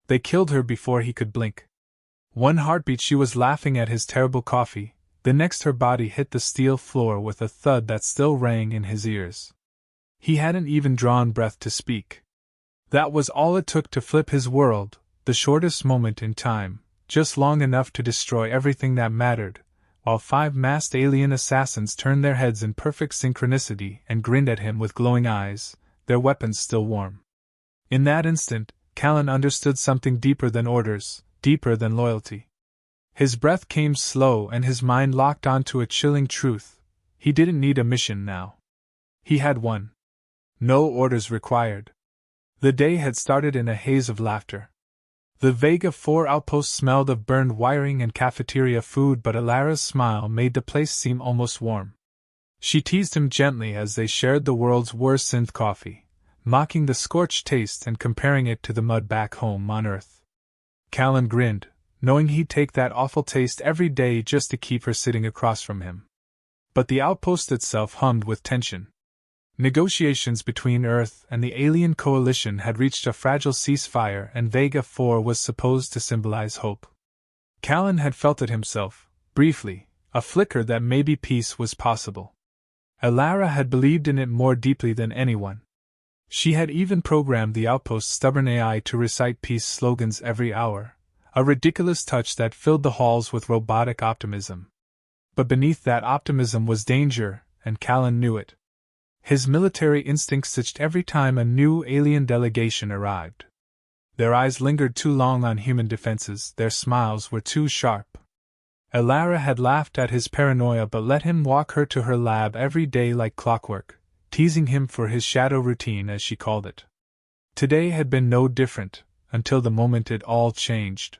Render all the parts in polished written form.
They killed her before he could blink. One heartbeat she was laughing at his terrible coffee, the next her body hit the steel floor with a thud that still rang in his ears. He hadn't even drawn breath to speak. That was all it took to flip his world, the shortest moment in time, just long enough to destroy everything that mattered, while 5 masked alien assassins turned their heads in perfect synchronicity and grinned at him with glowing eyes, their weapons still warm. In that instant, Callan understood something deeper than orders, deeper than loyalty. His breath came slow and his mind locked onto a chilling truth. He didn't need a mission now. He had one. No orders required. The day had started in a haze of laughter. The Vega 4 outpost smelled of burned wiring and cafeteria food, but Alara's smile made the place seem almost warm. She teased him gently as they shared the world's worst synth coffee, mocking the scorched taste and comparing it to the mud back home on Earth. Callan grinned, knowing he'd take that awful taste every day just to keep her sitting across from him. But the outpost itself hummed with tension. Negotiations between Earth and the alien coalition had reached a fragile ceasefire, and Vega 4 was supposed to symbolize hope. Callan had felt it himself, briefly, a flicker that maybe peace was possible. Alara had believed in it more deeply than anyone. She had even programmed the outpost's stubborn AI to recite peace slogans every hour, a ridiculous touch that filled the halls with robotic optimism. But beneath that optimism was danger, and Callan knew it. His military instincts itched every time a new alien delegation arrived. Their eyes lingered too long on human defenses, their smiles were too sharp. Alara had laughed at his paranoia but let him walk her to her lab every day like clockwork, teasing him for his shadow routine as she called it. Today had been no different, until the moment it all changed.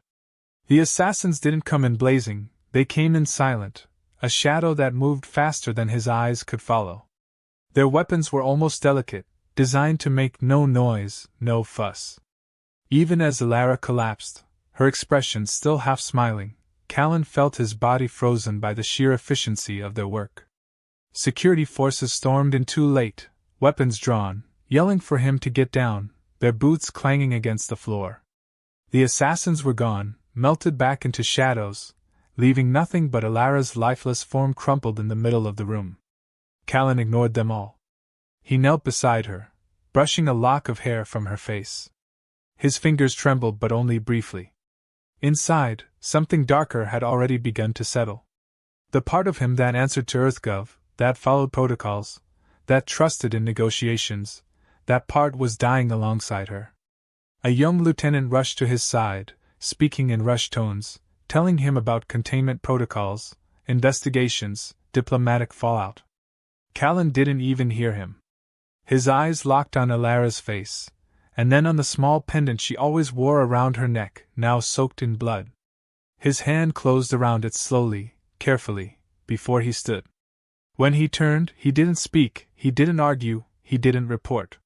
The assassins didn't come in blazing, they came in silent, a shadow that moved faster than his eyes could follow. Their weapons were almost delicate, designed to make no noise, no fuss. Even as Alara collapsed, her expression still half smiling, Callan felt his body frozen by the sheer efficiency of their work. Security forces stormed in too late, weapons drawn, yelling for him to get down, their boots clanging against the floor. The assassins were gone, melted back into shadows, leaving nothing but Alara's lifeless form crumpled in the middle of the room. Callan ignored them all. He knelt beside her, brushing a lock of hair from her face. His fingers trembled, but only briefly. Inside, something darker had already begun to settle. The part of him that answered to EarthGov, that followed protocols, that trusted in negotiations, that part was dying alongside her. A young lieutenant rushed to his side, speaking in rushed tones, telling him about containment protocols, investigations, diplomatic fallout. Callan didn't even hear him. His eyes locked on Alara's face, and then on the small pendant she always wore around her neck, now soaked in blood. His hand closed around it slowly, carefully, before he stood. When he turned, he didn't speak, he didn't argue, he didn't report.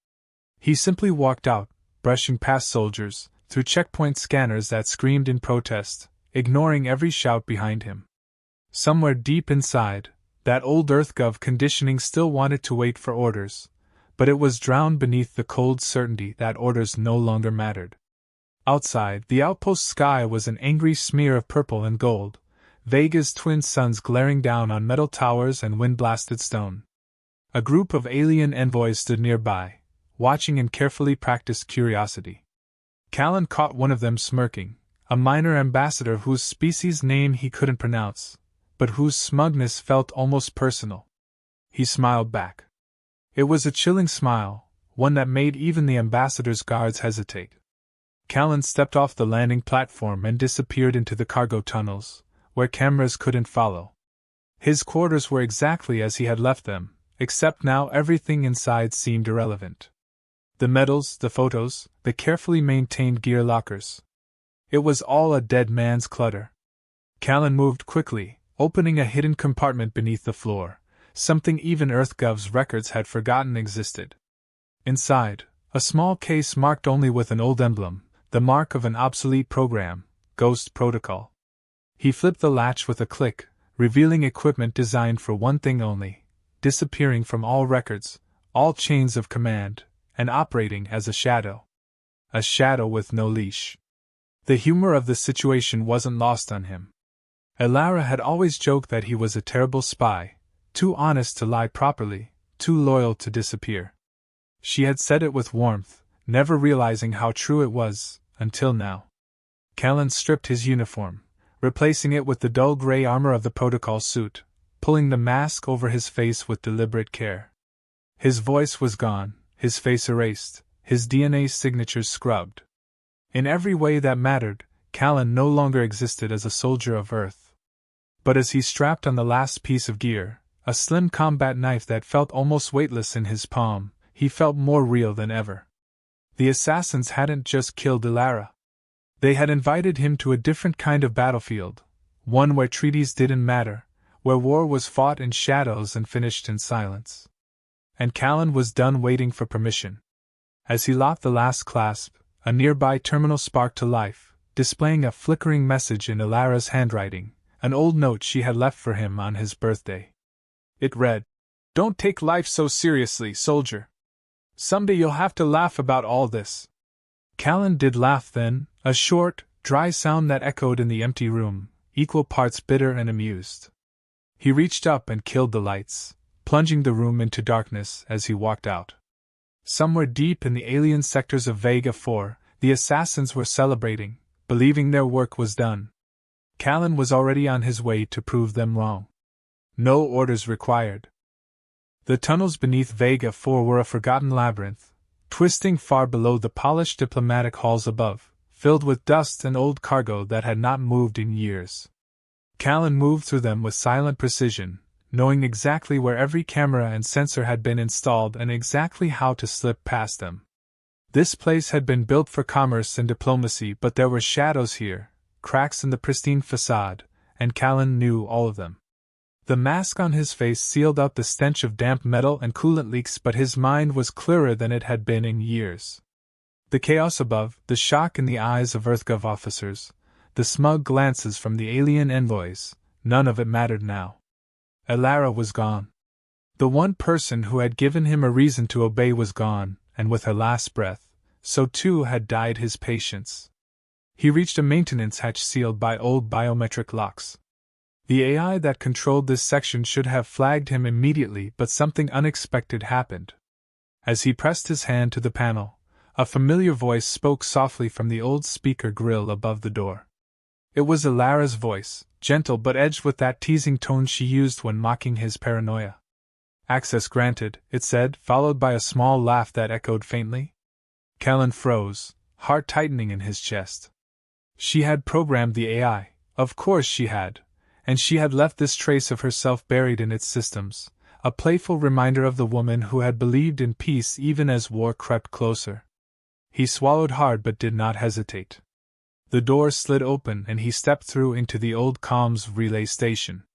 He simply walked out, brushing past soldiers, through checkpoint scanners that screamed in protest, ignoring every shout behind him. Somewhere deep inside, that old EarthGov conditioning still wanted to wait for orders, but it was drowned beneath the cold certainty that orders no longer mattered. Outside, the outpost sky was an angry smear of purple and gold, Vega's twin suns glaring down on metal towers and wind-blasted stone. A group of alien envoys stood nearby, watching in carefully practiced curiosity. Callan caught one of them smirking, a minor ambassador whose species name he couldn't pronounce, but whose smugness felt almost personal. He smiled back. It was a chilling smile, one that made even the ambassador's guards hesitate. Callan stepped off the landing platform and disappeared into the cargo tunnels, where cameras couldn't follow. His quarters were exactly as he had left them, except now everything inside seemed irrelevant. The medals, the photos, the carefully maintained gear lockers. It was all a dead man's clutter. Callan moved quickly, opening a hidden compartment beneath the floor, something even EarthGov's records had forgotten existed. Inside, a small case marked only with an old emblem, the mark of an obsolete program, Ghost Protocol. He flipped the latch with a click, revealing equipment designed for one thing only, disappearing from all records, all chains of command, and operating as a shadow. A shadow with no leash. The humor of the situation wasn't lost on him. Elara had always joked that he was a terrible spy, too honest to lie properly, too loyal to disappear. She had said it with warmth, never realizing how true it was, until now. Callan stripped his uniform, replacing it with the dull gray armor of the protocol suit, pulling the mask over his face with deliberate care. His voice was gone, his face erased, his DNA signatures scrubbed. In every way that mattered, Callan no longer existed as a soldier of Earth. But as he strapped on the last piece of gear, a slim combat knife that felt almost weightless in his palm, he felt more real than ever. The assassins hadn't just killed Elara. They had invited him to a different kind of battlefield, one where treaties didn't matter, where war was fought in shadows and finished in silence. And Callan was done waiting for permission. As he locked the last clasp, a nearby terminal sparked to life, displaying a flickering message in Elara's handwriting, an old note she had left for him on his birthday. It read, "Don't take life so seriously, soldier. Someday you'll have to laugh about all this." Callan did laugh then, a short, dry sound that echoed in the empty room, equal parts bitter and amused. He reached up and killed the lights, plunging the room into darkness as he walked out. Somewhere deep in the alien sectors of Vega 4, the assassins were celebrating, believing their work was done. Callan was already on his way to prove them wrong. No orders required. The tunnels beneath Vega 4 were a forgotten labyrinth, twisting far below the polished diplomatic halls above, filled with dust and old cargo that had not moved in years. Callan moved through them with silent precision, knowing exactly where every camera and sensor had been installed and exactly how to slip past them. This place had been built for commerce and diplomacy, but there were shadows here, cracks in the pristine facade, and Callan knew all of them. The mask on his face sealed out the stench of damp metal and coolant leaks, but his mind was clearer than it had been in years. The chaos above, the shock in the eyes of EarthGov officers, the smug glances from the alien envoys, none of it mattered now. Elara was gone. The one person who had given him a reason to obey was gone, and with her last breath, so too had died his patience. He reached a maintenance hatch sealed by old biometric locks. The AI that controlled this section should have flagged him immediately, but something unexpected happened. As he pressed his hand to the panel, a familiar voice spoke softly from the old speaker grill above the door. It was Elara's voice, gentle but edged with that teasing tone she used when mocking his paranoia. "Access granted," it said, followed by a small laugh that echoed faintly. Callan froze, heart tightening in his chest. She had programmed the AI, of course she had, and she had left this trace of herself buried in its systems, a playful reminder of the woman who had believed in peace even as war crept closer. He swallowed hard but did not hesitate. The door slid open and he stepped through into the old comms relay station.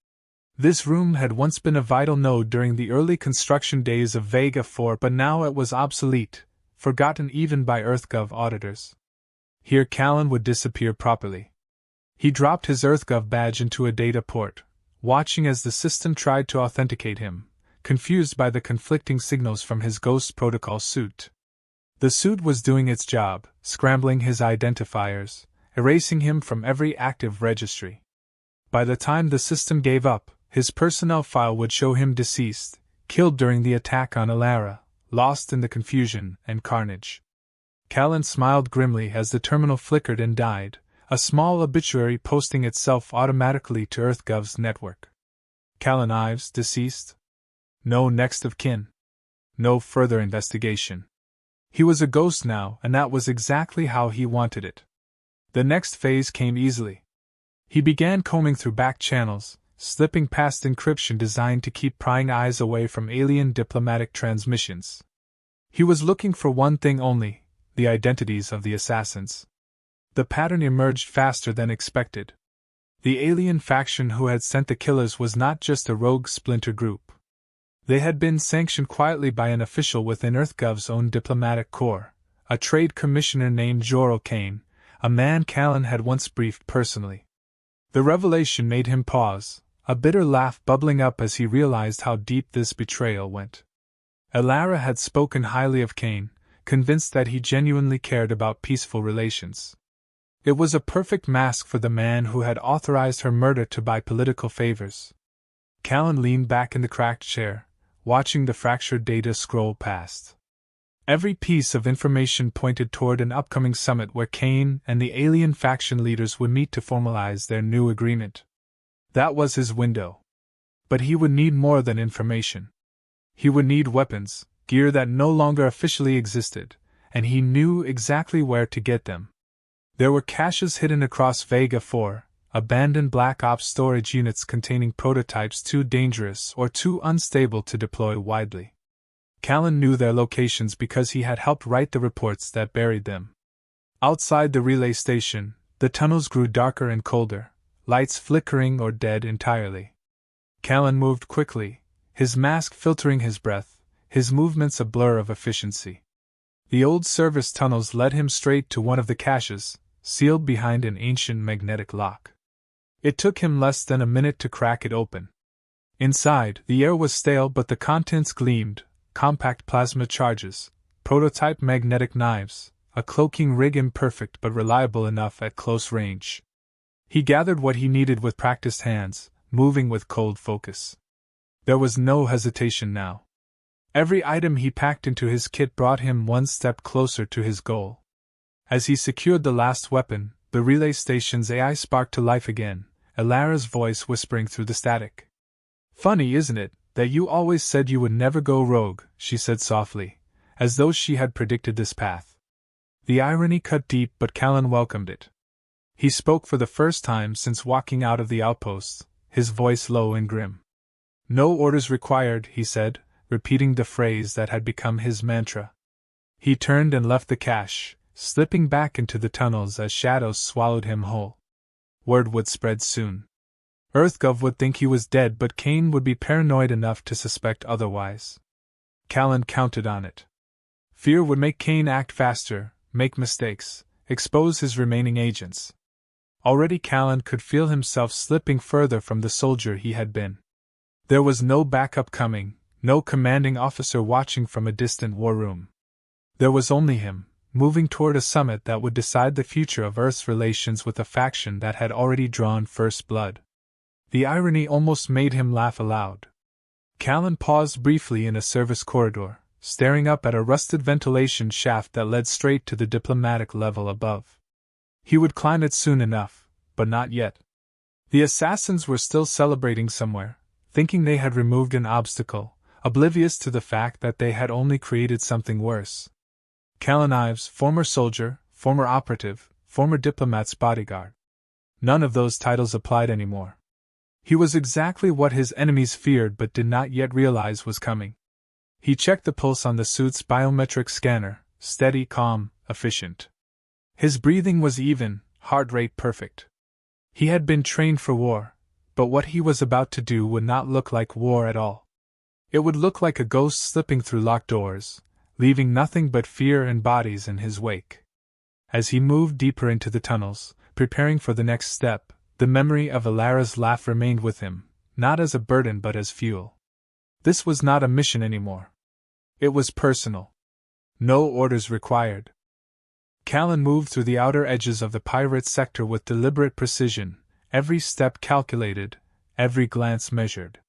This room had once been a vital node during the early construction days of Vega 4, but now it was obsolete, forgotten even by EarthGov auditors. Here Callan would disappear properly. He dropped his EarthGov badge into a data port, watching as the system tried to authenticate him, confused by the conflicting signals from his Ghost Protocol suit. The suit was doing its job, scrambling his identifiers, erasing him from every active registry. By the time the system gave up, his personnel file would show him deceased, killed during the attack on Elara, lost in the confusion and carnage. Callan smiled grimly as the terminal flickered and died, a small obituary posting itself automatically to EarthGov's network. Callan Ives deceased? No next of kin. No further investigation. He was a ghost now, and that was exactly how he wanted it. The next phase came easily. He began combing through back channels, slipping past encryption designed to keep prying eyes away from alien diplomatic transmissions. He was looking for one thing only: the identities of the assassins. The pattern emerged faster than expected. The alien faction who had sent the killers was not just a rogue splinter group. They had been sanctioned quietly by an official within EarthGov's own diplomatic corps, a trade commissioner named Jorel Kane, a man Callan had once briefed personally. The revelation made him pause, a bitter laugh bubbling up as he realized how deep this betrayal went. Elara had spoken highly of Kane, convinced that he genuinely cared about peaceful relations. It was a perfect mask for the man who had authorized her murder to buy political favors. Callan leaned back in the cracked chair, watching the fractured data scroll past. Every piece of information pointed toward an upcoming summit where Kane and the alien faction leaders would meet to formalize their new agreement. That was his window. But he would need more than information. He would need weapons, gear that no longer officially existed, and he knew exactly where to get them. There were caches hidden across Vega 4, abandoned Black Ops storage units containing prototypes too dangerous or too unstable to deploy widely. Callan knew their locations because he had helped write the reports that buried them. Outside the relay station, the tunnels grew darker and colder, lights flickering or dead entirely. Callan moved quickly, his mask filtering his breath, his movements a blur of efficiency. The old service tunnels led him straight to one of the caches, sealed behind an ancient magnetic lock. It took him less than a minute to crack it open. Inside, the air was stale but the contents gleamed: compact plasma charges, prototype magnetic knives, a cloaking rig imperfect but reliable enough at close range. He gathered what he needed with practiced hands, moving with cold focus. There was no hesitation now. Every item he packed into his kit brought him one step closer to his goal. As he secured the last weapon, the relay station's AI sparked to life again, Alara's voice whispering through the static. "Funny, isn't it, that you always said you would never go rogue," she said softly, as though she had predicted this path. The irony cut deep, but Callan welcomed it. He spoke for the first time since walking out of the outpost, his voice low and grim. "No orders required," he said, repeating the phrase that had become his mantra. He turned and left the cache, slipping back into the tunnels as shadows swallowed him whole. Word would spread soon. EarthGov would think he was dead, but Kane would be paranoid enough to suspect otherwise. Callan counted on it. Fear would make Kane act faster, make mistakes, expose his remaining agents. Already Callan could feel himself slipping further from the soldier he had been. There was no backup coming, no commanding officer watching from a distant war room. There was only him, moving toward a summit that would decide the future of Earth's relations with a faction that had already drawn first blood. The irony almost made him laugh aloud. Callan paused briefly in a service corridor, staring up at a rusted ventilation shaft that led straight to the diplomatic level above. He would climb it soon enough, but not yet. The assassins were still celebrating somewhere, thinking they had removed an obstacle, oblivious to the fact that they had only created something worse. Callan Ives, former soldier, former operative, former diplomat's bodyguard. None of those titles applied anymore. He was exactly what his enemies feared but did not yet realize was coming. He checked the pulse on the suit's biometric scanner, steady, calm, efficient. His breathing was even, heart rate perfect. He had been trained for war, but what he was about to do would not look like war at all. It would look like a ghost slipping through locked doors, leaving nothing but fear and bodies in his wake. As he moved deeper into the tunnels, preparing for the next step, the memory of Alara's laugh remained with him, not as a burden but as fuel. This was not a mission anymore. It was personal. No orders required. Callan moved through the outer edges of the pirate sector with deliberate precision, every step calculated, every glance measured.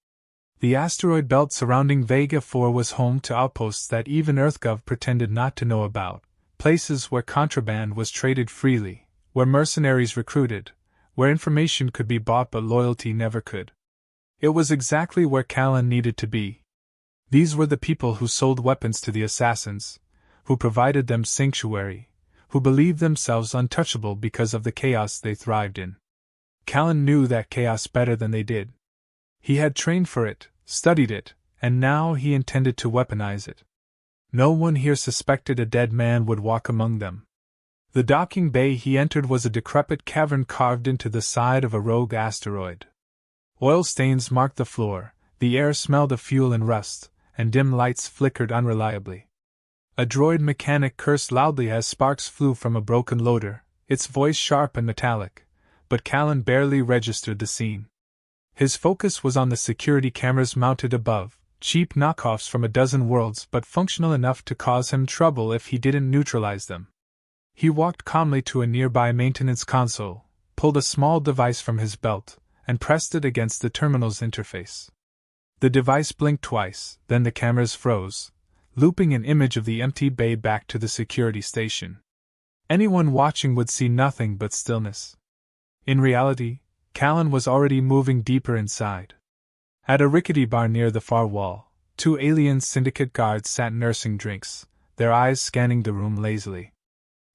The asteroid belt surrounding Vega 4 was home to outposts that even EarthGov pretended not to know about, places where contraband was traded freely, where mercenaries recruited, where information could be bought but loyalty never could. It was exactly where Callan needed to be. These were the people who sold weapons to the assassins, who provided them sanctuary, who believed themselves untouchable because of the chaos they thrived in. Callan knew that chaos better than they did. He had trained for it, studied it, and now he intended to weaponize it. No one here suspected a dead man would walk among them. The docking bay he entered was a decrepit cavern carved into the side of a rogue asteroid. Oil stains marked the floor, the air smelled of fuel and rust, and dim lights flickered unreliably. A droid mechanic cursed loudly as sparks flew from a broken loader, its voice sharp and metallic, but Callan barely registered the scene. His focus was on the security cameras mounted above, cheap knockoffs from a dozen worlds but functional enough to cause him trouble if he didn't neutralize them. He walked calmly to a nearby maintenance console, pulled a small device from his belt, and pressed it against the terminal's interface. The device blinked twice, then the cameras froze, looping an image of the empty bay back to the security station. Anyone watching would see nothing but stillness. In reality, Callan was already moving deeper inside. At a rickety bar near the far wall, 2 alien syndicate guards sat nursing drinks, their eyes scanning the room lazily.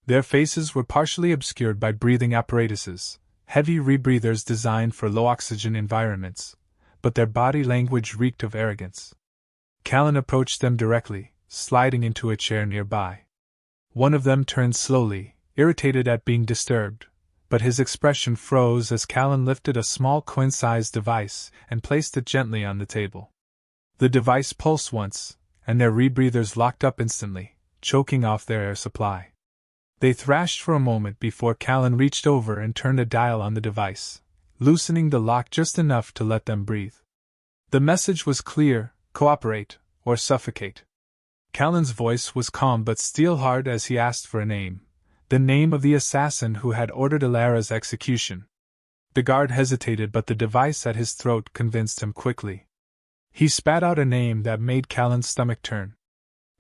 Their faces were partially obscured by breathing apparatuses, heavy rebreathers designed for low-oxygen environments, but their body language reeked of arrogance. Callan approached them directly, sliding into a chair nearby. One of them turned slowly, irritated at being disturbed, but his expression froze as Callan lifted a small coin-sized device and placed it gently on the table. The device pulsed once, and their rebreathers locked up instantly, choking off their air supply. They thrashed for a moment before Callan reached over and turned a dial on the device, loosening the lock just enough to let them breathe. The message was clear: cooperate, or suffocate. Callan's voice was calm but steel-hard as he asked for a name, the name of the assassin who had ordered Alara's execution. The guard hesitated, but the device at his throat convinced him quickly. He spat out a name that made Callan's stomach turn.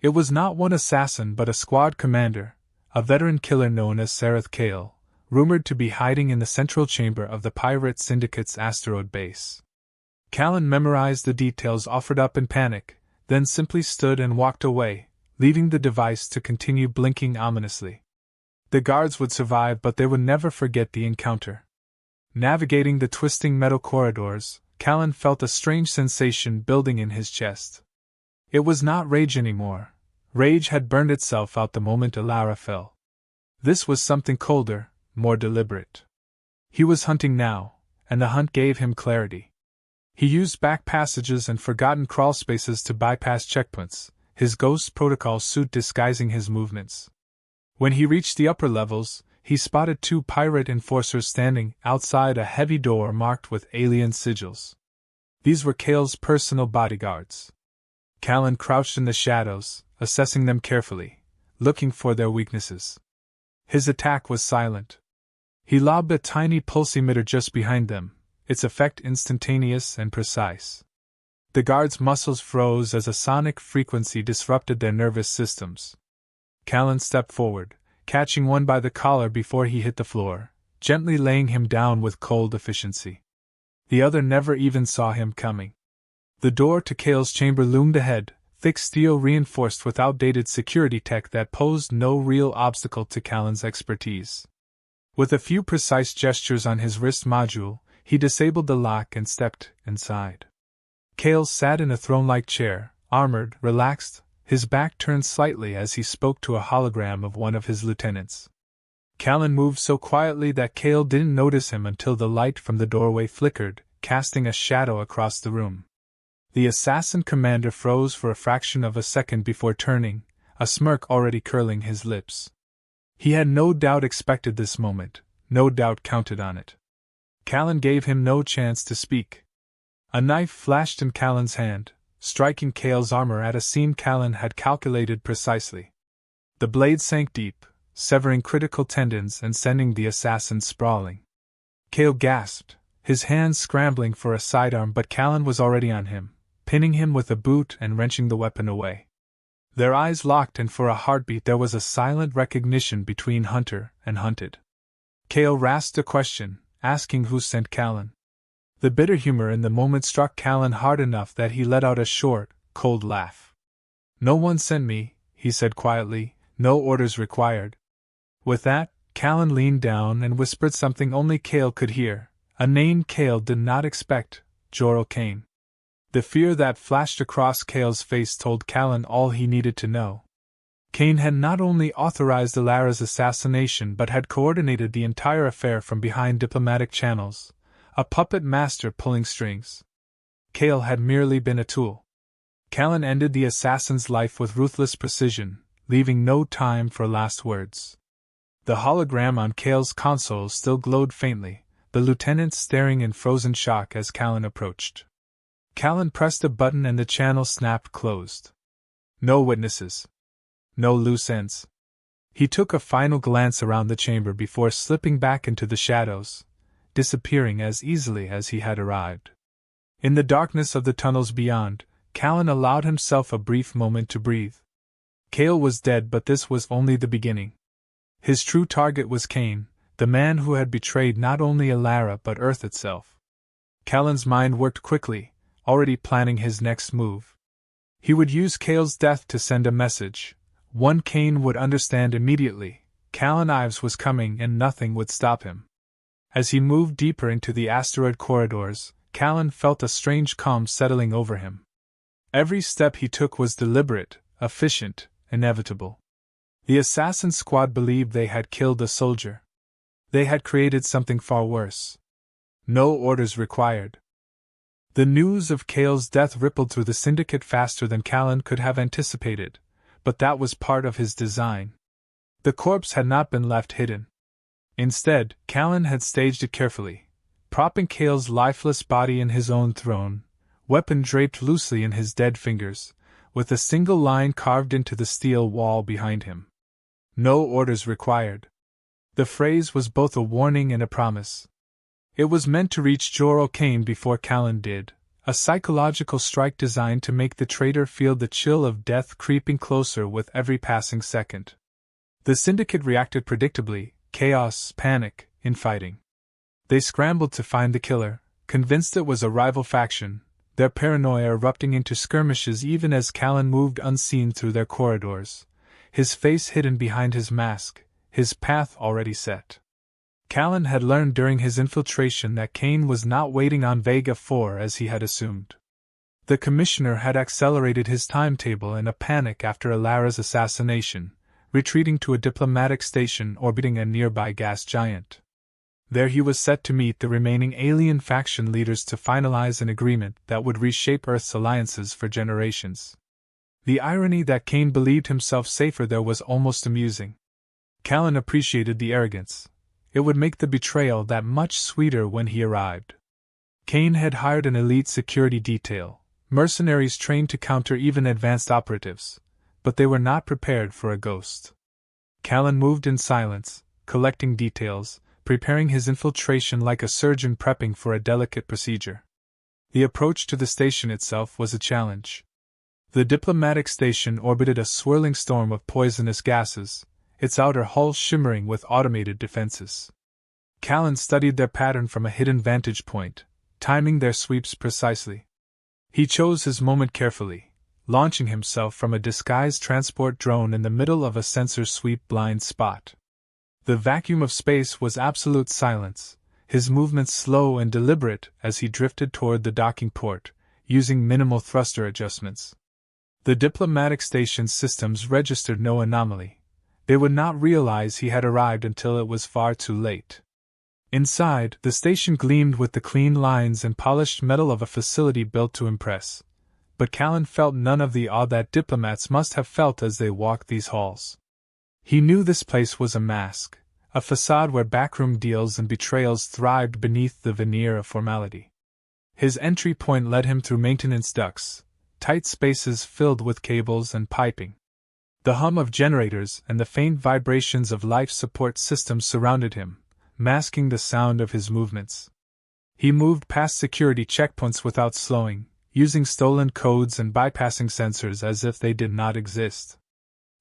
It was not one assassin but a squad commander, a veteran killer known as Sareth Kale, rumored to be hiding in the central chamber of the Pirate Syndicate's asteroid base. Callan memorized the details offered up in panic, then simply stood and walked away, leaving the device to continue blinking ominously. The guards would survive, but they would never forget the encounter. Navigating the twisting metal corridors, Callan felt a strange sensation building in his chest. It was not rage anymore. Rage had burned itself out the moment Alara fell. This was something colder, more deliberate. He was hunting now, and the hunt gave him clarity. He used back passages and forgotten crawl spaces to bypass checkpoints, his ghost protocol suit disguising his movements. When he reached the upper levels, he spotted 2 pirate enforcers standing outside a heavy door marked with alien sigils. These were Kale's personal bodyguards. Callan crouched in the shadows, assessing them carefully, looking for their weaknesses. His attack was silent. He lobbed a tiny pulse emitter just behind them, its effect instantaneous and precise. The guards' muscles froze as a sonic frequency disrupted their nervous systems. Callan stepped forward, catching one by the collar before he hit the floor, gently laying him down with cold efficiency. The other never even saw him coming. The door to Kale's chamber loomed ahead, thick steel reinforced with outdated security tech that posed no real obstacle to Callan's expertise. With a few precise gestures on his wrist module, he disabled the lock and stepped inside. Kale sat in a throne-like chair, armored, relaxed, his back turned slightly as he spoke to a hologram of one of his lieutenants. Callan moved so quietly that Kale didn't notice him until the light from the doorway flickered, casting a shadow across the room. The assassin commander froze for a fraction of a second before turning, a smirk already curling his lips. He had no doubt expected this moment, no doubt counted on it. Callan gave him no chance to speak. A knife flashed in Callan's hand, striking Kale's armor at a seam Callan had calculated precisely. The blade sank deep, severing critical tendons and sending the assassin sprawling. Kale gasped, his hands scrambling for a sidearm, but Callan was already on him, pinning him with a boot and wrenching the weapon away. Their eyes locked, and for a heartbeat there was a silent recognition between hunter and hunted. Kale rasped a question, asking who sent Callan. The bitter humor in the moment struck Callan hard enough that he let out a short, cold laugh. "No one sent me," he said quietly, "no orders required." With that, Callan leaned down and whispered something only Kale could hear, a name Kale did not expect: Jorel Kane. The fear that flashed across Kale's face told Callan all he needed to know. Kane had not only authorized Alara's assassination but had coordinated the entire affair from behind diplomatic channels, a puppet master pulling strings. Kale had merely been a tool. Callan ended the assassin's life with ruthless precision, leaving no time for last words. The hologram on Kale's console still glowed faintly, the lieutenant staring in frozen shock as Callan approached. Callan pressed a button and the channel snapped closed. No witnesses. No loose ends. He took a final glance around the chamber before slipping back into the shadows, disappearing as easily as he had arrived. In the darkness of the tunnels beyond, Callan allowed himself a brief moment to breathe. Cale was dead, but this was only the beginning. His true target was Kane, the man who had betrayed not only Alara but Earth itself. Callan's mind worked quickly, already planning his next move. He would use Cale's death to send a message, one Kane would understand immediately. Callan Ives was coming and nothing would stop him. As he moved deeper into the asteroid corridors, Callan felt a strange calm settling over him. Every step he took was deliberate, efficient, inevitable. The assassin squad believed they had killed a soldier. They had created something far worse. No orders required. The news of Cale's death rippled through the syndicate faster than Callan could have anticipated, but that was part of his design. The corpse had not been left hidden. Instead, Callan had staged it carefully, propping Cale's lifeless body in his own throne, weapon draped loosely in his dead fingers, with a single line carved into the steel wall behind him. No orders required. The phrase was both a warning and a promise. It was meant to reach Jor-El Kane before Callan did, a psychological strike designed to make the traitor feel the chill of death creeping closer with every passing second. The syndicate reacted predictably: chaos, panic, infighting. They scrambled to find the killer, convinced it was a rival faction, their paranoia erupting into skirmishes even as Callan moved unseen through their corridors, his face hidden behind his mask, his path already set. Callan had learned during his infiltration that Kane was not waiting on Vega 4 as he had assumed. The Commissioner had accelerated his timetable in a panic after Alara's assassination, retreating to a diplomatic station orbiting a nearby gas giant. There he was set to meet the remaining alien faction leaders to finalize an agreement that would reshape Earth's alliances for generations. The irony that Kane believed himself safer there was almost amusing. Callan appreciated the arrogance. It would make the betrayal that much sweeter when he arrived. Kane had hired an elite security detail, mercenaries trained to counter even advanced operatives, but they were not prepared for a ghost. Callan moved in silence, collecting details, preparing his infiltration like a surgeon prepping for a delicate procedure. The approach to the station itself was a challenge. The diplomatic station orbited a swirling storm of poisonous gases, its outer hull shimmering with automated defenses. Callan studied their pattern from a hidden vantage point, timing their sweeps precisely. He chose his moment carefully, launching himself from a disguised transport drone in the middle of a sensor sweep blind spot. The vacuum of space was absolute silence, his movements slow and deliberate as he drifted toward the docking port, using minimal thruster adjustments. The diplomatic station's systems registered no anomaly. They would not realize he had arrived until it was far too late. Inside, the station gleamed with the clean lines and polished metal of a facility built to impress. But Callan felt none of the awe that diplomats must have felt as they walked these halls. He knew this place was a mask, a facade where backroom deals and betrayals thrived beneath the veneer of formality. His entry point led him through maintenance ducts, tight spaces filled with cables and piping. The hum of generators and the faint vibrations of life support systems surrounded him, masking the sound of his movements. He moved past security checkpoints without slowing, using stolen codes and bypassing sensors as if they did not exist.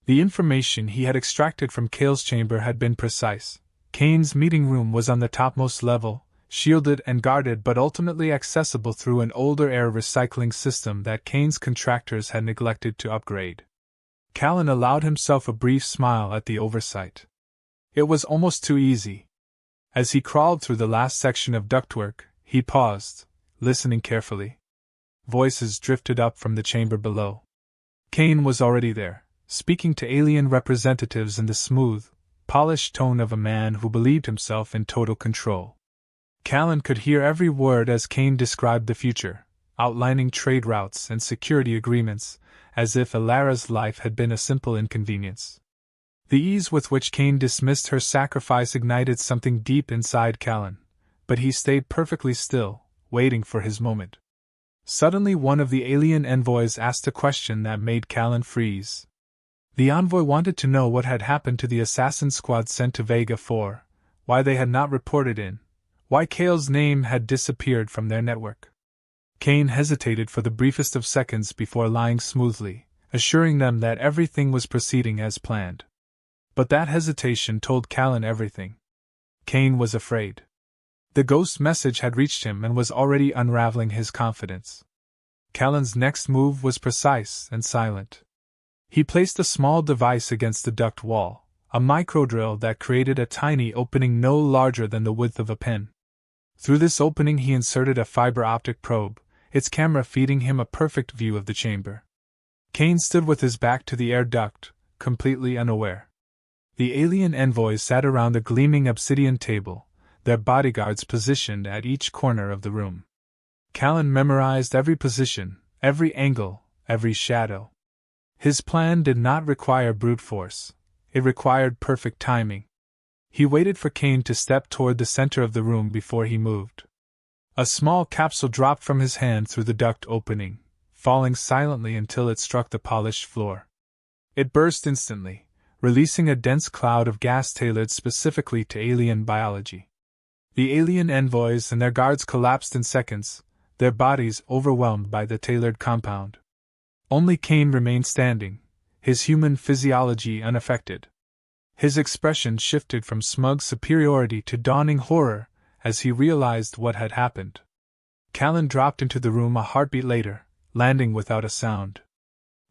The information he had extracted from Cale's chamber had been precise. Kane's meeting room was on the topmost level, shielded and guarded but ultimately accessible through an older air recycling system that Kane's contractors had neglected to upgrade. Callan allowed himself a brief smile at the oversight. It was almost too easy. As he crawled through the last section of ductwork, he paused, listening carefully. Voices drifted up from the chamber below. Kane was already there, speaking to alien representatives in the smooth, polished tone of a man who believed himself in total control. Callan could hear every word as Kane described the future, outlining trade routes and security agreements, as if Alara's life had been a simple inconvenience. The ease with which Kane dismissed her sacrifice ignited something deep inside Callan, but he stayed perfectly still, waiting for his moment. Suddenly one of the alien envoys asked a question that made Callan freeze. The envoy wanted to know what had happened to the assassin squad sent to Vega 4, why they had not reported in, why Kale's name had disappeared from their network. Kane hesitated for the briefest of seconds before lying smoothly, assuring them that everything was proceeding as planned. But that hesitation told Callan everything. Kane was afraid. The ghost message had reached him and was already unraveling his confidence. Callan's next move was precise and silent. He placed a small device against the duct wall, a microdrill that created a tiny opening no larger than the width of a pin. Through this opening he inserted a fiber optic probe, its camera feeding him a perfect view of the chamber. Kane stood with his back to the air duct, completely unaware. The alien envoys sat around the gleaming obsidian table, their bodyguards positioned at each corner of the room. Callan memorized every position, every angle, every shadow. His plan did not require brute force, it required perfect timing. He waited for Kane to step toward the center of the room before he moved. A small capsule dropped from his hand through the duct opening, falling silently until it struck the polished floor. It burst instantly, releasing a dense cloud of gas tailored specifically to alien biology. The alien envoys and their guards collapsed in seconds, their bodies overwhelmed by the tailored compound. Only Kane remained standing, his human physiology unaffected. His expression shifted from smug superiority to dawning horror as he realized what had happened. Callan dropped into the room a heartbeat later, landing without a sound.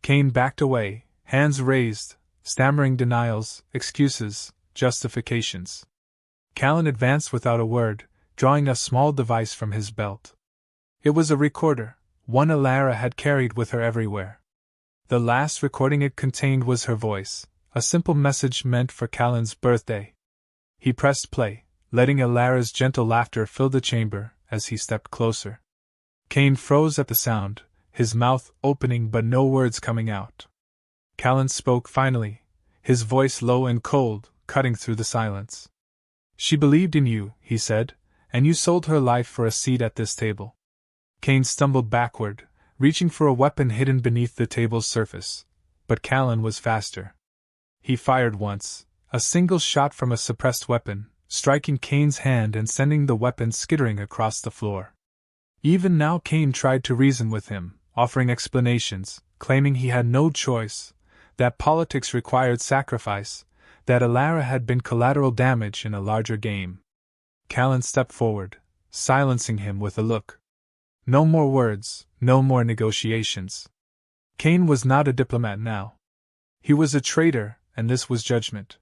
Kane backed away, hands raised, stammering denials, excuses, justifications. Callan advanced without a word, drawing a small device from his belt. It was a recorder, one Alara had carried with her everywhere. The last recording it contained was her voice, a simple message meant for Callan's birthday. He pressed play, letting Alara's gentle laughter fill the chamber as he stepped closer. Kane froze at the sound, his mouth opening but no words coming out. Callan spoke finally, his voice low and cold, cutting through the silence. "She believed in you," he said, "and you sold her life for a seat at this table." Kane stumbled backward, reaching for a weapon hidden beneath the table's surface, but Callan was faster. He fired once, a single shot from a suppressed weapon, striking Kane's hand and sending the weapon skittering across the floor. Even now Kane tried to reason with him, offering explanations, claiming he had no choice, that politics required sacrifice, that Alara had been collateral damage in a larger game. Callan stepped forward, silencing him with a look. No more words, no more negotiations. Kane was not a diplomat now. He was a traitor, and this was judgment.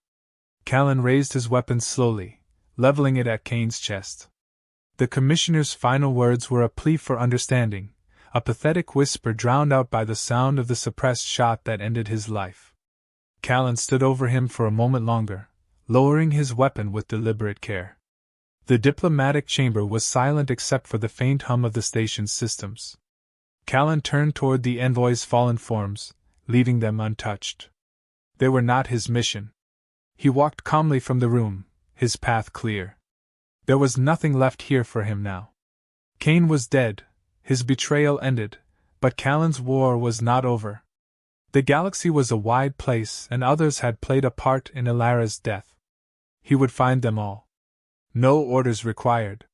Callan raised his weapon slowly, leveling it at Kane's chest. The commissioner's final words were a plea for understanding, a pathetic whisper drowned out by the sound of the suppressed shot that ended his life. Callan stood over him for a moment longer, lowering his weapon with deliberate care. The diplomatic chamber was silent except for the faint hum of the station's systems. Callan turned toward the envoy's fallen forms, leaving them untouched. They were not his mission. He walked calmly from the room, his path clear. There was nothing left here for him now. Kane was dead, his betrayal ended, but Callan's war was not over. The galaxy was a wide place and others had played a part in Alara's death. He would find them all. No orders required.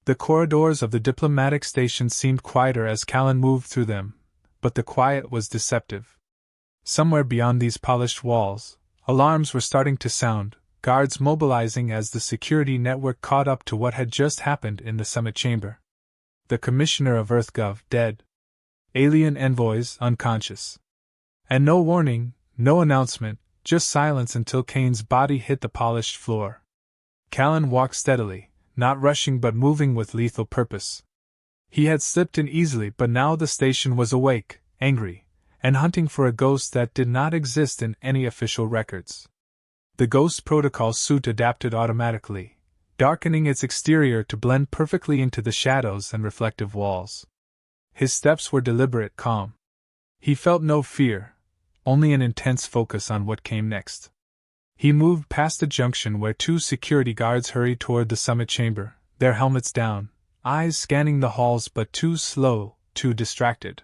The corridors of the diplomatic station seemed quieter as Callan moved through them, but the quiet was deceptive. Somewhere beyond these polished walls, alarms were starting to sound, guards mobilizing as the security network caught up to what had just happened in the summit chamber. The commissioner of EarthGov dead. Alien envoys unconscious. And no warning, no announcement, just silence until Kane's body hit the polished floor. Callan walked steadily, not rushing but moving with lethal purpose. He had slipped in easily, but now the station was awake, angry, and hunting for a ghost that did not exist in any official records. The ghost protocol suit adapted automatically, darkening its exterior to blend perfectly into the shadows and reflective walls. His steps were deliberate, calm. He felt no fear, only an intense focus on what came next. He moved past the junction where two security guards hurried toward the summit chamber, their helmets down, eyes scanning the halls but too slow, too distracted.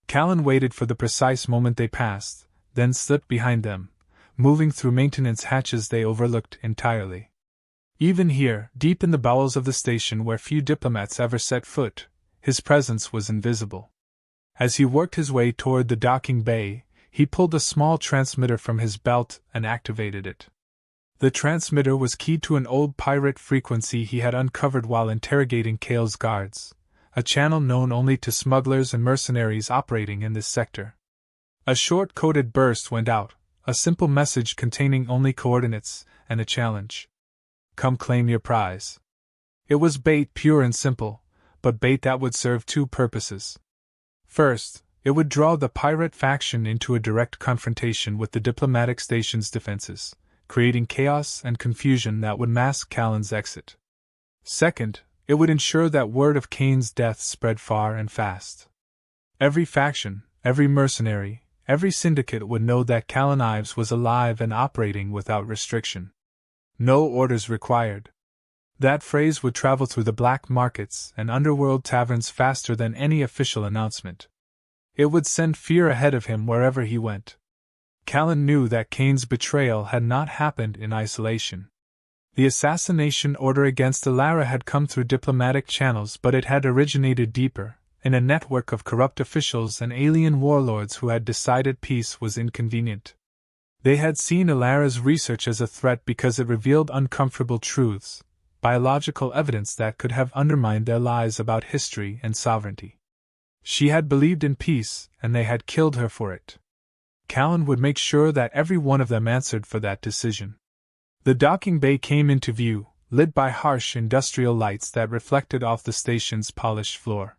Callan waited for the precise moment they passed, then slipped behind them, moving through maintenance hatches they overlooked entirely. Even here, deep in the bowels of the station where few diplomats ever set foot, his presence was invisible. As he worked his way toward the docking bay, he pulled a small transmitter from his belt and activated it. The transmitter was keyed to an old pirate frequency he had uncovered while interrogating Kale's guards, a channel known only to smugglers and mercenaries operating in this sector. A short coded burst went out, a simple message containing only coordinates and a challenge. Come claim your prize. It was bait pure and simple, but bait that would serve two purposes. First, it would draw the pirate faction into a direct confrontation with the diplomatic station's defenses, creating chaos and confusion that would mask Callan's exit. Second, it would ensure that word of Kane's death spread far and fast. Every faction, every mercenary, every syndicate would know that Callan Ives was alive and operating without restriction. No orders required. That phrase would travel through the black markets and underworld taverns faster than any official announcement. It would send fear ahead of him wherever he went. Callan knew that Kane's betrayal had not happened in isolation. The assassination order against Alara had come through diplomatic channels, but it had originated deeper, in a network of corrupt officials and alien warlords who had decided peace was inconvenient. They had seen Alara's research as a threat because it revealed uncomfortable truths, biological evidence that could have undermined their lies about history and sovereignty. She had believed in peace, and they had killed her for it. Callan would make sure that every one of them answered for that decision. The docking bay came into view, lit by harsh industrial lights that reflected off the station's polished floor.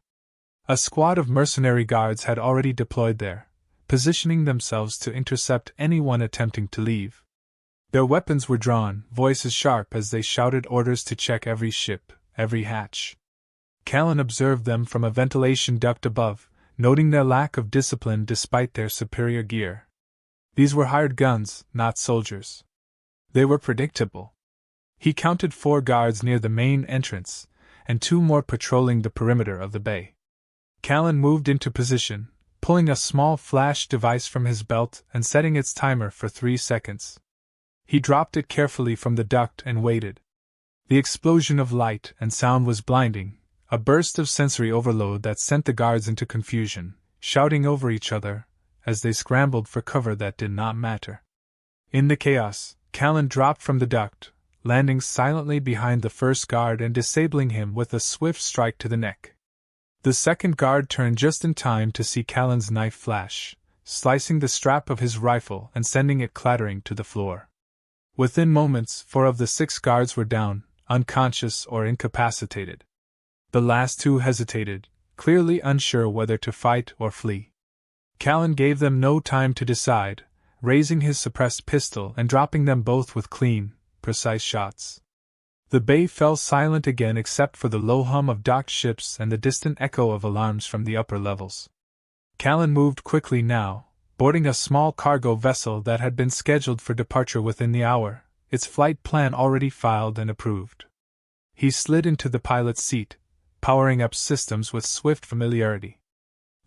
A squad of mercenary guards had already deployed there, positioning themselves to intercept anyone attempting to leave. Their weapons were drawn, voices sharp as they shouted orders to check every ship, every hatch. Callan observed them from a ventilation duct above, noting their lack of discipline despite their superior gear. These were hired guns, not soldiers. They were predictable. He counted 4 guards near the main entrance, and 2 more patrolling the perimeter of the bay. Callan moved into position, pulling a small flash device from his belt and setting its timer for 3 seconds. He dropped it carefully from the duct and waited. The explosion of light and sound was blinding, a burst of sensory overload that sent the guards into confusion, shouting over each other as they scrambled for cover that did not matter. In the chaos, Callan dropped from the duct, landing silently behind the first guard and disabling him with a swift strike to the neck. The second guard turned just in time to see Callan's knife flash, slicing the strap of his rifle and sending it clattering to the floor. Within moments, 4 of the 6 guards were down, unconscious or incapacitated. The last 2 hesitated, clearly unsure whether to fight or flee. Callan gave them no time to decide, raising his suppressed pistol and dropping them both with clean, precise shots. The bay fell silent again except for the low hum of docked ships and the distant echo of alarms from the upper levels. Callan moved quickly now, boarding a small cargo vessel that had been scheduled for departure within the hour, its flight plan already filed and approved. He slid into the pilot's seat, powering up systems with swift familiarity.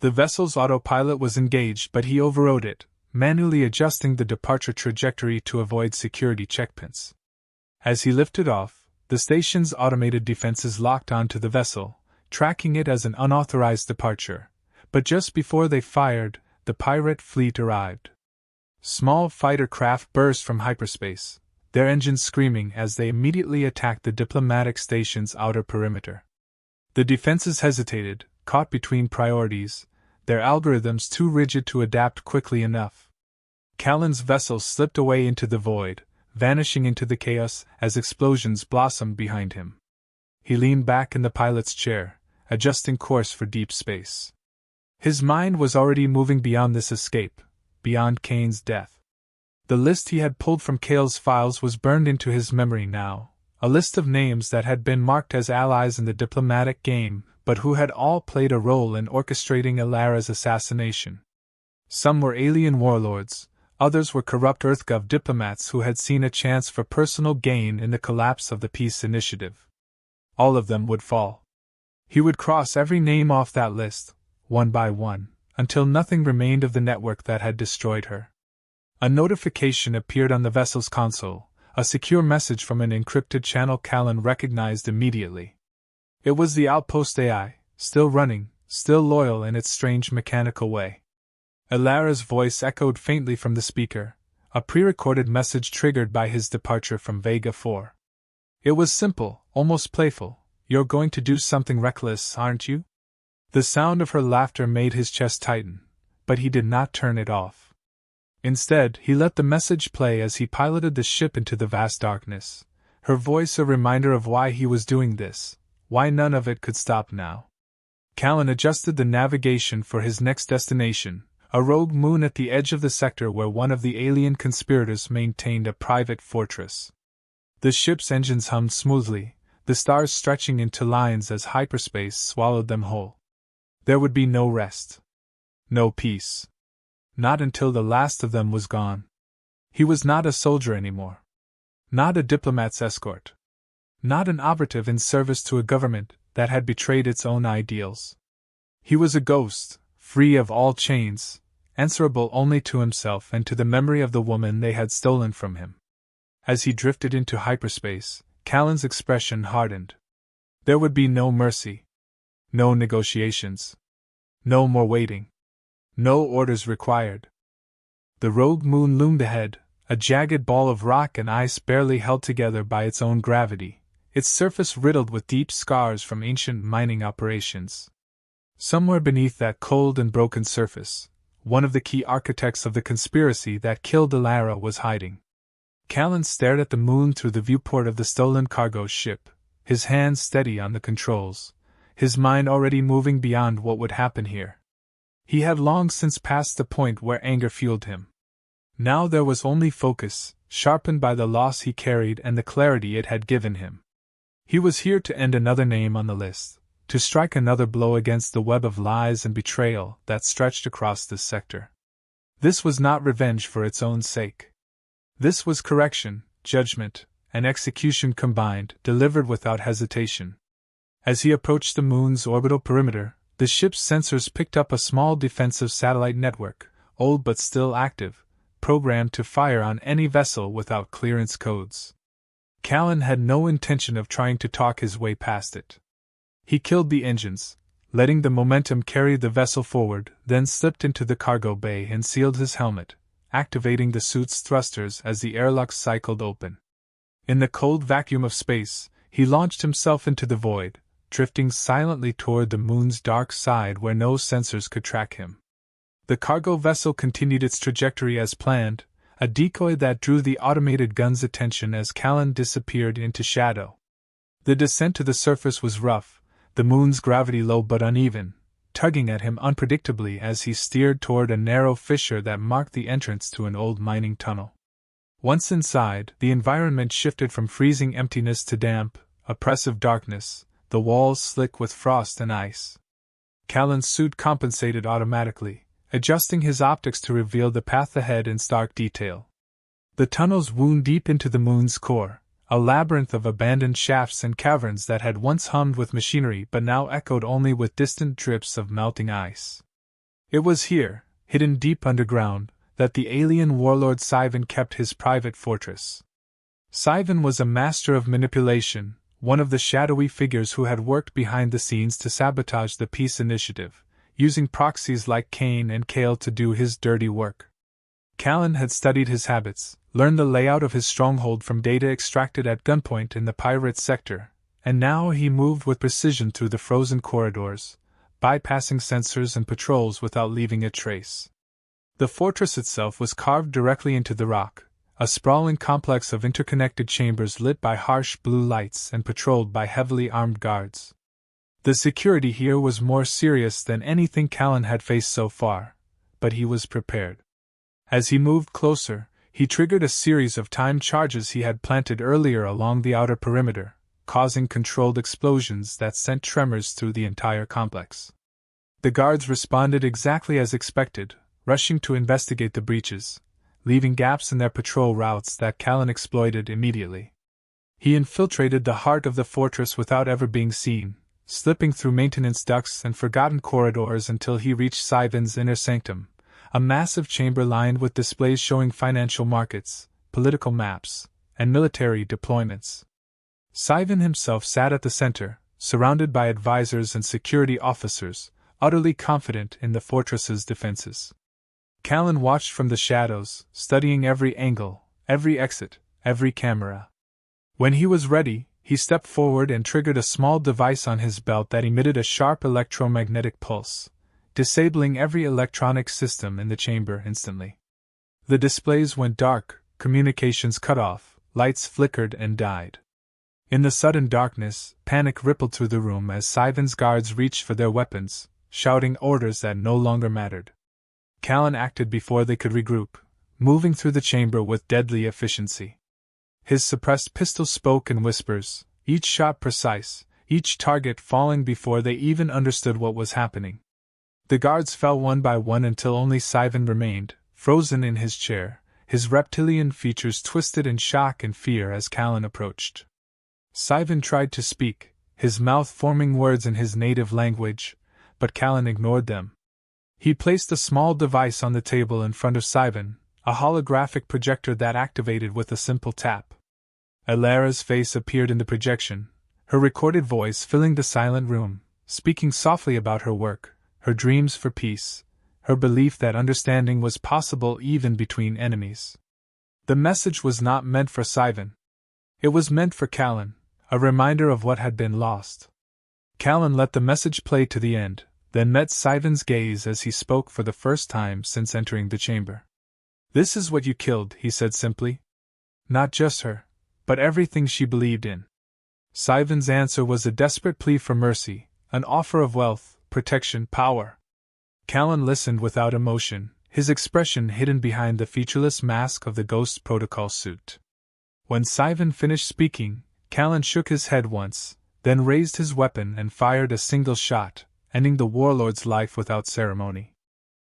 The vessel's autopilot was engaged, but he overrode it, manually adjusting the departure trajectory to avoid security checkpoints. As he lifted off, the station's automated defenses locked onto the vessel, tracking it as an unauthorized departure, but just before they fired, the pirate fleet arrived. Small fighter craft burst from hyperspace, their engines screaming as they immediately attacked the diplomatic station's outer perimeter. The defenses hesitated, caught between priorities, their algorithms too rigid to adapt quickly enough. Callan's vessel slipped away into the void, vanishing into the chaos as explosions blossomed behind him. He leaned back in the pilot's chair, adjusting course for deep space. His mind was already moving beyond this escape, beyond Kane's death. The list he had pulled from Kale's files was burned into his memory now, a list of names that had been marked as allies in the diplomatic game, but who had all played a role in orchestrating Alara's assassination. Some were alien warlords, others were corrupt EarthGov diplomats who had seen a chance for personal gain in the collapse of the peace initiative. All of them would fall. He would cross every name off that list, one by one, until nothing remained of the network that had destroyed her. A notification appeared on the vessel's console, a secure message from an encrypted channel Callan recognized immediately. It was the outpost AI, still running, still loyal in its strange mechanical way. Ilara's voice echoed faintly from the speaker, a pre-recorded message triggered by his departure from Vega 4. It was simple, almost playful. "You're going to do something reckless, aren't you?" The sound of her laughter made his chest tighten, but he did not turn it off. Instead, he let the message play as he piloted the ship into the vast darkness, her voice a reminder of why he was doing this, why none of it could stop now. Callan adjusted the navigation for his next destination, a rogue moon at the edge of the sector where one of the alien conspirators maintained a private fortress. The ship's engines hummed smoothly, the stars stretching into lines as hyperspace swallowed them whole. There would be no rest. No peace. Not until the last of them was gone. He was not a soldier anymore. Not a diplomat's escort. Not an operative in service to a government that had betrayed its own ideals. He was a ghost, free of all chains, answerable only to himself and to the memory of the woman they had stolen from him. As he drifted into hyperspace, Callan's expression hardened. There would be no mercy. No negotiations. No more waiting. No orders required. The rogue moon loomed ahead, a jagged ball of rock and ice barely held together by its own gravity, its surface riddled with deep scars from ancient mining operations. Somewhere beneath that cold and broken surface, one of the key architects of the conspiracy that killed Ilara was hiding. Callan stared at the moon through the viewport of the stolen cargo ship, his hands steady on the controls, his mind already moving beyond what would happen here. He had long since passed the point where anger fueled him. Now there was only focus, sharpened by the loss he carried and the clarity it had given him. He was here to end another name on the list, to strike another blow against the web of lies and betrayal that stretched across this sector. This was not revenge for its own sake. This was correction, judgment, and execution combined, delivered without hesitation. As he approached the moon's orbital perimeter, the ship's sensors picked up a small defensive satellite network, old but still active, programmed to fire on any vessel without clearance codes. Callan had no intention of trying to talk his way past it. He killed the engines, letting the momentum carry the vessel forward, then slipped into the cargo bay and sealed his helmet, activating the suit's thrusters as the airlock cycled open. In the cold vacuum of space, he launched himself into the void, drifting silently toward the moon's dark side where no sensors could track him. The cargo vessel continued its trajectory as planned, a decoy that drew the automated gun's attention as Callan disappeared into shadow. The descent to the surface was rough, the moon's gravity low but uneven, tugging at him unpredictably as he steered toward a narrow fissure that marked the entrance to an old mining tunnel. Once inside, the environment shifted from freezing emptiness to damp, oppressive darkness, the walls slick with frost and ice. Callan's suit compensated automatically, adjusting his optics to reveal the path ahead in stark detail. The tunnels wound deep into the moon's core, a labyrinth of abandoned shafts and caverns that had once hummed with machinery but now echoed only with distant drips of melting ice. It was here, hidden deep underground, that the alien warlord Sivan kept his private fortress. Sivan was a master of manipulation, one of the shadowy figures who had worked behind the scenes to sabotage the peace initiative, using proxies like Cain and Kale to do his dirty work. Callan had studied his habits, learned the layout of his stronghold from data extracted at gunpoint in the pirate sector, and now he moved with precision through the frozen corridors, bypassing sensors and patrols without leaving a trace. The fortress itself was carved directly into the rock, a sprawling complex of interconnected chambers lit by harsh blue lights and patrolled by heavily armed guards. The security here was more serious than anything Callan had faced so far, but he was prepared. As he moved closer, he triggered a series of timed charges he had planted earlier along the outer perimeter, causing controlled explosions that sent tremors through the entire complex. The guards responded exactly as expected, rushing to investigate the breaches, leaving gaps in their patrol routes that Callan exploited immediately. He infiltrated the heart of the fortress without ever being seen, slipping through maintenance ducts and forgotten corridors until he reached Sivan's inner sanctum, a massive chamber lined with displays showing financial markets, political maps, and military deployments. Sivan himself sat at the center, surrounded by advisors and security officers, utterly confident in the fortress's defenses. Callan watched from the shadows, studying every angle, every exit, every camera. When he was ready, he stepped forward and triggered a small device on his belt that emitted a sharp electromagnetic pulse, disabling every electronic system in the chamber instantly. The displays went dark, communications cut off, lights flickered and died. In the sudden darkness, panic rippled through the room as Sivan's guards reached for their weapons, shouting orders that no longer mattered. Callan acted before they could regroup, moving through the chamber with deadly efficiency. His suppressed pistol spoke in whispers, each shot precise, each target falling before they even understood what was happening. The guards fell one by one until only Sivan remained, frozen in his chair, his reptilian features twisted in shock and fear as Callan approached. Sivan tried to speak, his mouth forming words in his native language, but Callan ignored them. He placed a small device on the table in front of Sivan, a holographic projector that activated with a simple tap. Alara's face appeared in the projection, her recorded voice filling the silent room, speaking softly about her work, her dreams for peace, her belief that understanding was possible even between enemies. The message was not meant for Sivan. It was meant for Callan, a reminder of what had been lost. Callan let the message play to the end, then met Sivan's gaze as he spoke for the first time since entering the chamber. "This is what you killed," he said simply. "Not just her, but everything she believed in." Sivan's answer was a desperate plea for mercy, an offer of wealth, protection, power. Callan listened without emotion, his expression hidden behind the featureless mask of the Ghost Protocol suit. When Sivan finished speaking, Callan shook his head once, then raised his weapon and fired a single shot, ending the warlord's life without ceremony.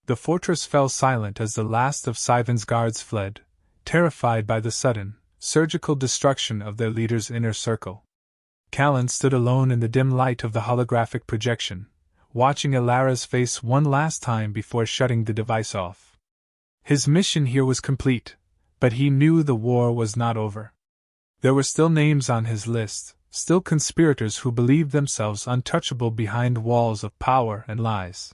The fortress fell silent as the last of Sivan's guards fled, terrified by the sudden, surgical destruction of their leader's inner circle. Callan stood alone in the dim light of the holographic projection, watching Alara's face one last time before shutting the device off. His mission here was complete, but he knew the war was not over. There were still names on his list, still conspirators who believed themselves untouchable behind walls of power and lies.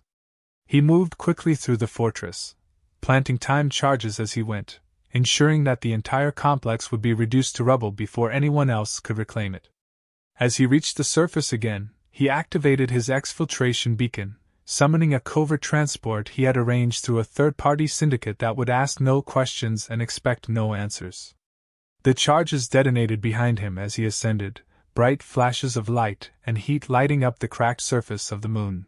He moved quickly through the fortress, planting timed charges as he went, ensuring that the entire complex would be reduced to rubble before anyone else could reclaim it. As he reached the surface again, he activated his exfiltration beacon, summoning a covert transport he had arranged through a third-party syndicate that would ask no questions and expect no answers. The charges detonated behind him as he ascended, bright flashes of light and heat lighting up the cracked surface of the moon.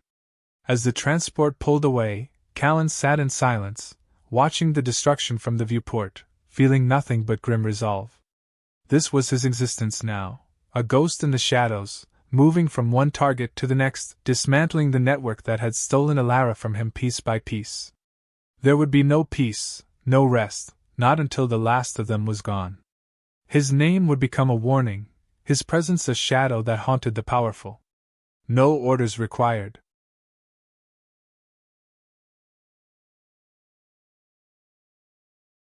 As the transport pulled away, Callan sat in silence, watching the destruction from the viewport, feeling nothing but grim resolve. This was his existence now, a ghost in the shadows, moving from one target to the next, dismantling the network that had stolen Alara from him piece by piece. There would be no peace, no rest, not until the last of them was gone. His name would become a warning, his presence a shadow that haunted the powerful. No orders required,